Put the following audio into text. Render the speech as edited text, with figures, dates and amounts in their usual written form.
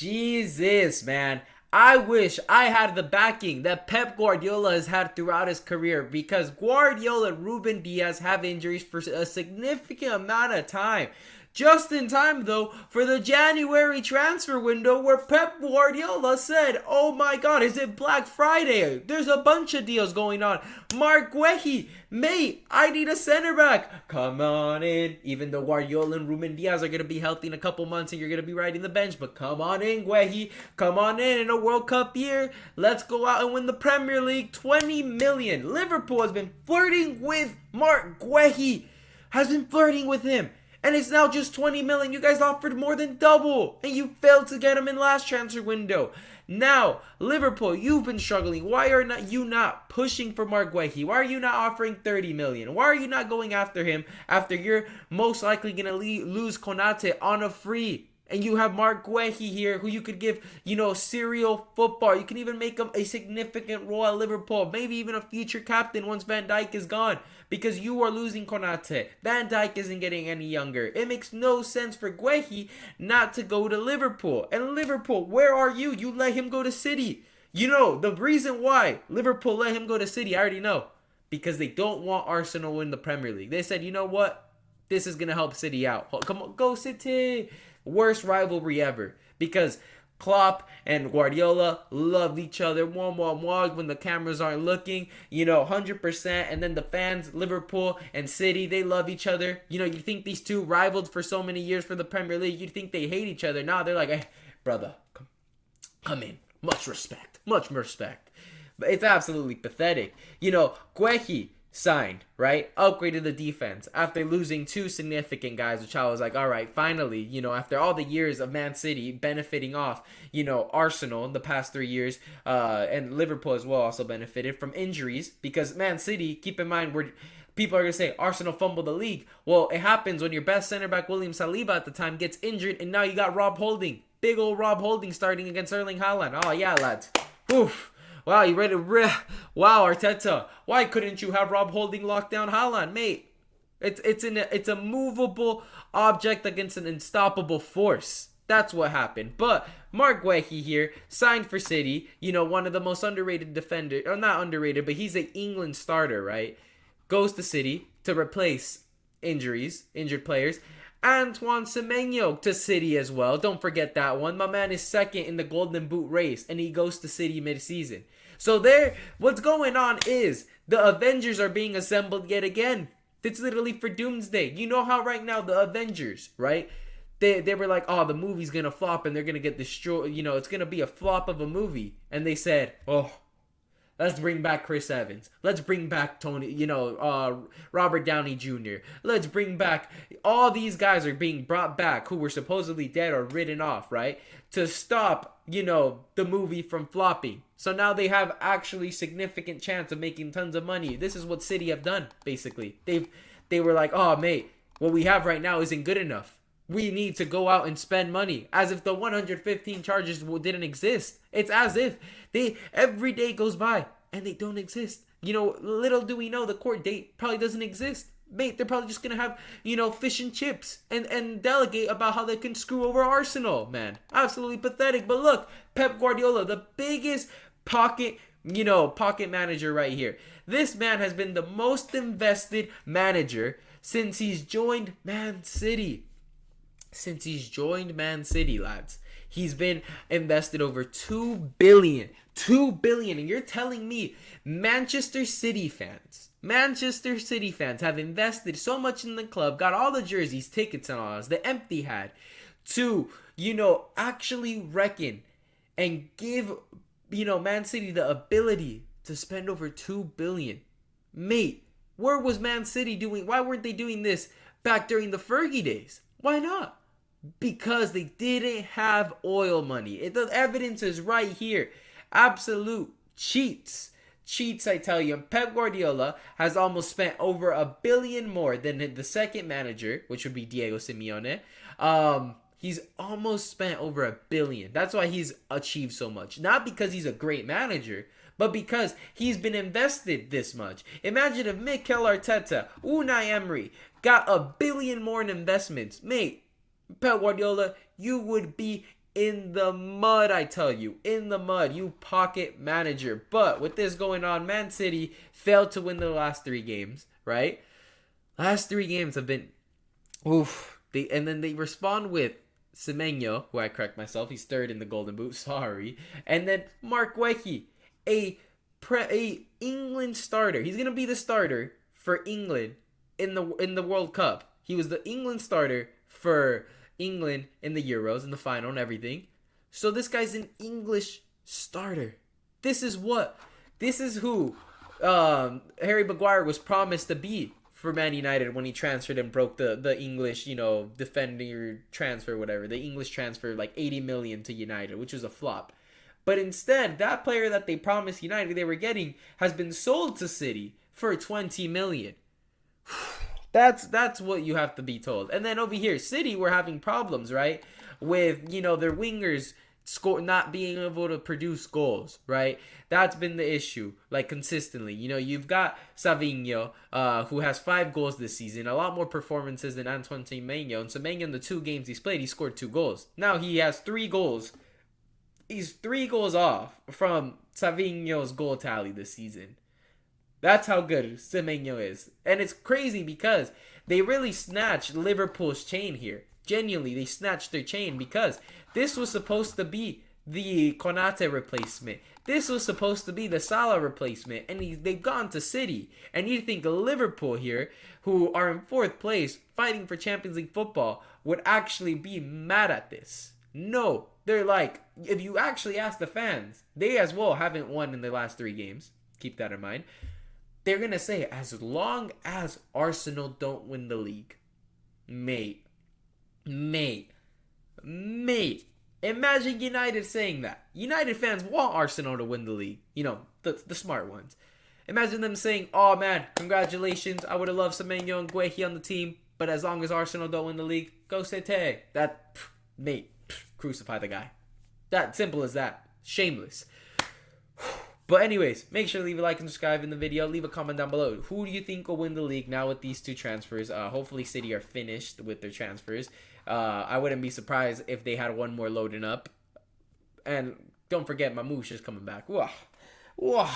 Jesus, man. I wish I had the backing that Pep Guardiola has had throughout his career, because Guardiola and Ruben Diaz have injuries for a significant amount of time. Just in time, though, for the January transfer window where Pep Guardiola said, oh my god, is it Black Friday? There's a bunch of deals going on. Marc Guéhi, mate, I need a center back. Come on in. Even though Guardiola and Ruben Diaz are going to be healthy in a couple months and you're going to be riding the bench, but come on in, Guéhi. Come on in a World Cup year. Let's go out and win the Premier League. 20 million. Liverpool has been flirting with Marc Guéhi. Has been flirting with him. And it's now just 20 million. You guys offered more than double. And you failed to get him in last transfer window. Now, Liverpool, you've been struggling. Why are you not pushing for Marc Guéhi? Why are you not offering 30 million? Why are you not going after him after you're most likely going to lose Konate on a free? And you have Marc Guéhi here, who you could give, serial football. You can even make him a significant role at Liverpool. Maybe even a future captain once Van Dijk is gone. Because you are losing Konate. Van Dijk isn't getting any younger. It makes no sense for Guéhi not to go to Liverpool. And Liverpool, where are you? You let him go to City. The reason why Liverpool let him go to City, I already know. Because they don't want Arsenal in the Premier League. They said, you know what? This is going to help City out. Come on, go City. Worst rivalry ever, because Klopp and Guardiola love each other, when the cameras aren't looking, 100%. And then the fans, Liverpool and City, they love each other. You think these two rivaled for so many years for the Premier League, you'd think they hate each other. Now they're like, hey, brother, come in. Much respect. But it's absolutely pathetic. Guéhi signed, right? Upgraded the defense after losing two significant guys, which I was like, all right, finally, after all the years of Man City benefiting off, Arsenal in the past 3 years, and Liverpool as well also benefited from injuries, because Man City, keep in mind, people are going to say Arsenal fumbled the league. Well, it happens when your best center back, William Saliba at the time, gets injured, and now you got Rob Holding. Big old Rob Holding starting against Erling Haaland. Oh, yeah, lads. Oof. Wow, you ready to wow, Arteta. Why couldn't you have Rob Holding lock down Haaland, mate? It's a movable object against an unstoppable force. That's what happened. But Marc Guéhi here signed for City. One of the most underrated defenders, or not underrated, but he's an England starter, right? Goes to City to replace injured players. Antoine Semenyo to City as well. Don't forget that one. My man is second in the Golden Boot race, and he goes to City mid-season. So what's going on is the Avengers are being assembled yet again. It's literally for Doomsday. You know how right now the Avengers, right? They were like, oh, the movie's going to flop and they're going to get destroyed. It's going to be a flop of a movie. And they said, oh, let's bring back Chris Evans. Let's bring back Robert Downey Jr. Let's bring back, all these guys are being brought back who were supposedly dead or written off, right? To stop, the movie from flopping. So now they have actually significant chance of making tons of money. This is what City have done, basically. They were like, oh, mate, what we have right now isn't good enough. We need to go out and spend money, as if the 115 charges didn't exist. It's as if every day goes by and they don't exist. Little do we know the court date probably doesn't exist. Mate, they're probably just going to have, fish and chips and delegate about how they can screw over Arsenal, man. Absolutely pathetic. But look, Pep Guardiola, the biggest pocket manager right here. This man has been the most invested manager since he's joined Man City. Lads. He's been invested over $2 billion. And you're telling me Manchester City fans have invested so much in the club, got all the jerseys, tickets and all, the empty had, to, actually reckon and give, Man City the ability to spend over $2 billion. Mate, where was Man City doing? Why weren't they doing this back during the Fergie days? Why not? Because they didn't have oil money. The evidence is right here. Absolute cheats. Cheats, I tell you. Pep Guardiola has almost spent over $1 billion more than the second manager, which would be Diego Simeone. He's almost spent over $1 billion. That's why he's achieved so much. Not because he's a great manager, but because he's been invested this much. Imagine if Mikel Arteta, Unai Emery got $1 billion more in investments. Mate, Pep Guardiola, you would be In the mud, I tell you. In the mud, you pocket manager. But with this going on, Man City failed to win the last 3 games, right? Last 3 games have been oof. And then they respond with Semenyo, who I correct myself, he's third in the Golden Boot, sorry. And then Marc Guéhi, a England starter. He's gonna be the starter for England in the World Cup. He was the England starter for England in the Euros in the final and everything. So this guy's an English starter. This is who Harry Maguire was promised to be for Man United when he transferred and broke the English, defender transfer, whatever. The English transfer, like 80 million to United, which was a flop. But instead, that player that they promised United they were getting has been sold to City for 20 million. That's what you have to be told. And then over here, City were having problems, right? With, their wingers not being able to produce goals, right? That's been the issue, like consistently. You've got Savinho, who has 5 goals this season, a lot more performances than Antoine Semenyo. And Semenyo, in the 2 games he's played, he scored 2 goals. Now he has 3 goals. He's 3 goals off from Savinho's goal tally this season. That's how good Semenyo is. And it's crazy because they really snatched Liverpool's chain here. Genuinely, they snatched their chain because this was supposed to be the Konate replacement. This was supposed to be the Salah replacement. And they've gone to City. And you think Liverpool here, who are in 4th place, fighting for Champions League football, would actually be mad at this. No. They're like, if you actually ask the fans, they as well haven't won in the last 3 games. Keep that in mind. They're going to say, as long as Arsenal don't win the league, mate. Imagine United saying that. United fans want Arsenal to win the league. The smart ones. Imagine them saying, oh man, congratulations. I would have loved Semenyo and Guéhi on the team. But as long as Arsenal don't win the league, go City. Mate, crucify the guy. That simple as that. Shameless. But anyways, make sure to leave a like and subscribe in the video. Leave a comment down below. Who do you think will win the league now with these 2 transfers? Hopefully City are finished with their transfers. I wouldn't be surprised if they had 1 more loading up. And don't forget, Mamouche is coming back. Wah.